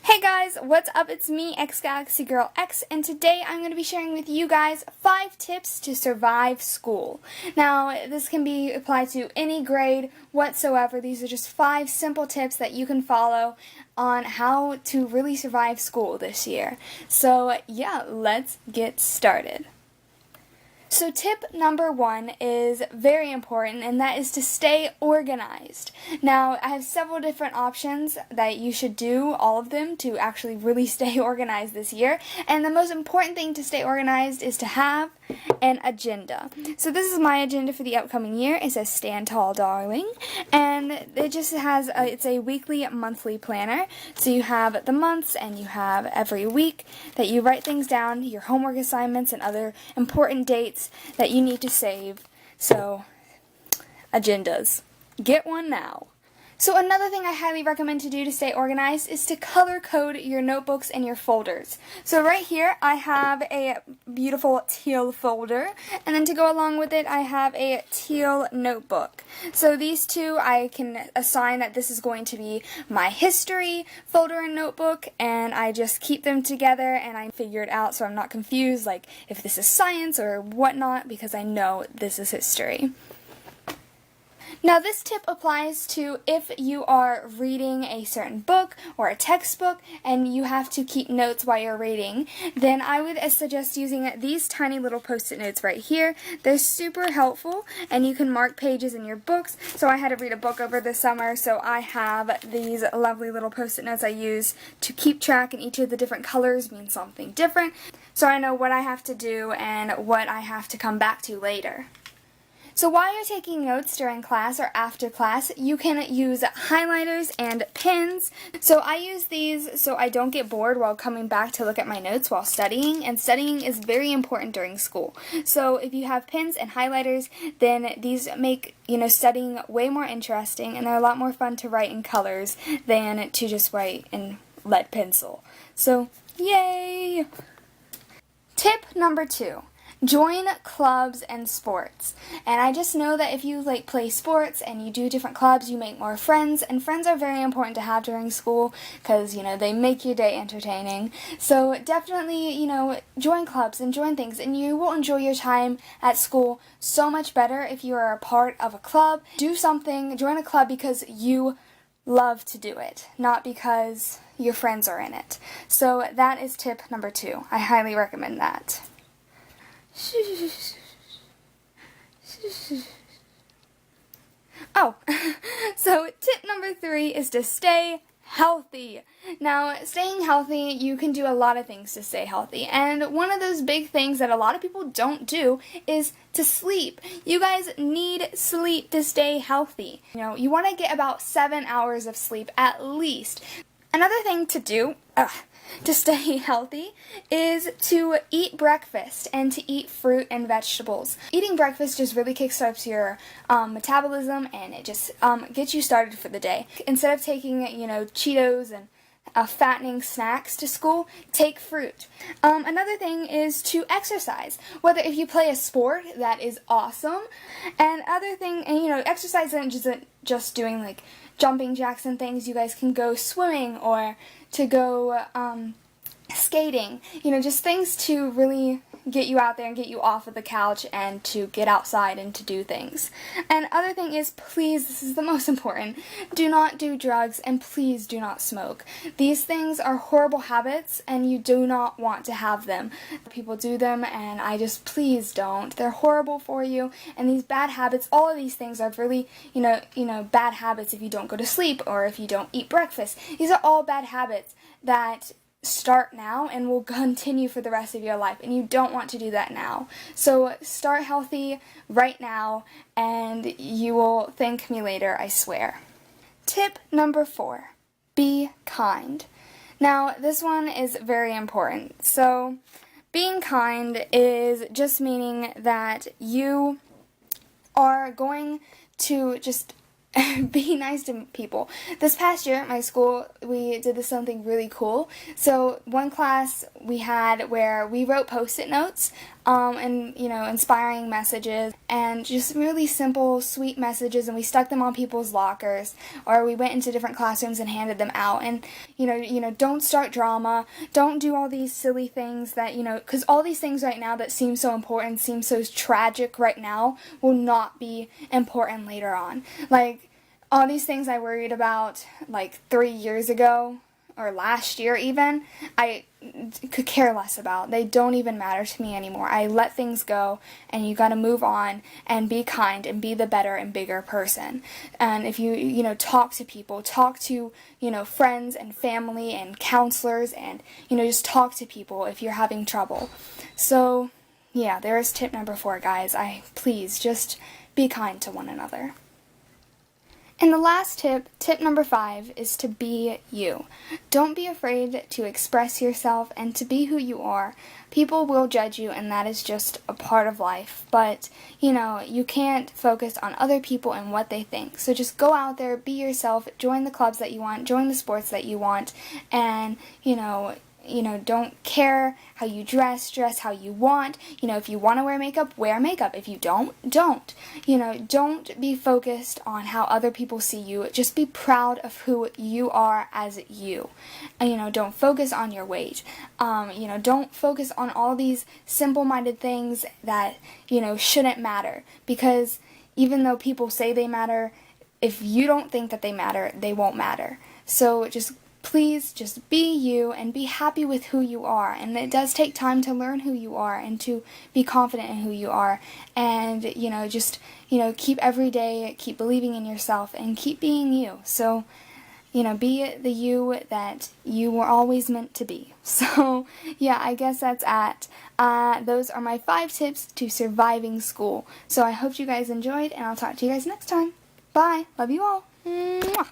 Hey guys, what's up? It's me, xGalaxi Girlx, and today I'm going to be sharing with you guys 5 tips to survive school. Now, this can be applied to any grade whatsoever. These are just 5 simple tips that you can follow on how to really survive school this year. So, yeah, let's get started. So tip number 1 is very important, and that is to stay organized. Now, I have several different options that you should do, all of them, to actually really stay organized this year. And the most important thing to stay organized is to have an agenda. So this is my agenda for the upcoming year. It says Stand Tall, Darling. And it just has, it's a weekly, monthly planner. So you have the months and you have every week that you write things down, your homework assignments and other important dates that you need to save. So, agendas. Get one now. So another thing I highly recommend to do to stay organized is to color code your notebooks and your folders. So right here I have a beautiful teal folder, and then to go along with it I have a teal notebook. So these two I can assign that this is going to be my history folder and notebook, and I just keep them together and I figure it out so I'm not confused like if this is science or whatnot, because I know this is history. Now this tip applies to if you are reading a certain book or a textbook and you have to keep notes while you're reading, then I would suggest using these tiny little post-it notes right here. They're super helpful and you can mark pages in your books. So I had to read a book over the summer, so I have these lovely little post-it notes I use to keep track, and each of the different colors means something different. So I know what I have to do and what I have to come back to later. So while you're taking notes during class or after class, you can use highlighters and pens. So I use these so I don't get bored while coming back to look at my notes while studying, and studying is very important during school. So if you have pens and highlighters, then these make, studying way more interesting, and they're a lot more fun to write in colors than to just write in lead pencil. So, yay! Tip number 2. Join clubs and sports. And I just know that if you play sports and you do different clubs, you make more friends, and friends are very important to have during school because, they make your day entertaining. So definitely, join clubs and join things, and you will enjoy your time at school so much better if you are a part of a club. Do something, join a club because you love to do it, not because your friends are in it. So that is tip number 2. I highly recommend that. Oh, so tip number 3 is to stay healthy. Now, staying healthy, you can do a lot of things to stay healthy, and one of those big things that a lot of people don't do is to sleep. You guys need sleep to stay healthy. You want to get about 7 hours of sleep at least. Another thing to do to stay healthy is to eat breakfast and to eat fruit and vegetables. Eating breakfast just really kickstarts your metabolism, and it just gets you started for the day. Instead of taking, Cheetos and fattening snacks to school, take fruit. Another thing is to exercise. Whether if you play a sport, that is awesome. And other thing, and exercise isn't just doing jumping jacks and things. You guys can go swimming or to go skating. Just things to really get you out there and get you off of the couch and to get outside and to do things. And other thing is, please, this is the most important, do not do drugs, and please do not smoke. These things are horrible habits and you do not want to have them. People do them, and please don't. They're horrible for you, and these bad habits, all of these things are really, bad habits if you don't go to sleep or if you don't eat breakfast. These are all bad habits that start now and will continue for the rest of your life, and you don't want to do that now. So start healthy right now and you will thank me later, I swear. Tip number 4, be kind. Now this one is very important. So being kind is just meaning that you are going to just be nice to people. This past year at my school, we did something really cool. So one class we had where we wrote post-it notes and, you know, inspiring messages, and just really simple, sweet messages, and we stuck them on people's lockers, or we went into different classrooms and handed them out. And, you know, don't start drama, don't do all these silly things that, you know, because all these things right now that seem so important, seem so tragic right now, will not be important later on. Like, all these things I worried about, like, 3 years ago, or last year even, I could care less about. They don't even matter to me anymore. I let things go, and you gotta move on and be kind and be the better and bigger person. And if you know, talk to people, talk to, you know, friends and family and counselors, and, you know, just talk to people if you're having trouble. So, yeah, there's tip number 4, guys. Please just be kind to one another. And the last tip, tip number 5, is to be you. Don't be afraid to express yourself and to be who you are. People will judge you, and that is just a part of life. But, you know, you can't focus on other people and what they think. So just go out there, be yourself, join the clubs that you want, join the sports that you want, and, you know, don't care how you dress how you want. You know, if you want to wear makeup, wear makeup. If you don't. You know, don't be focused on how other people see you. Just be proud of who you are as you. And, you know, don't focus on your weight. You know, don't focus on all these simple-minded things that, you know, shouldn't matter. Because even though people say they matter, if you don't think that they matter, they won't matter. So please just be you and be happy with who you are. And it does take time to learn who you are and to be confident in who you are. And, you know, just, you know, keep every day, keep believing in yourself and keep being you. So, you know, be the you that you were always meant to be. So, yeah, I guess that's those are my 5 tips to surviving school. So I hope you guys enjoyed, and I'll talk to you guys next time. Bye. Love you all. Mwah.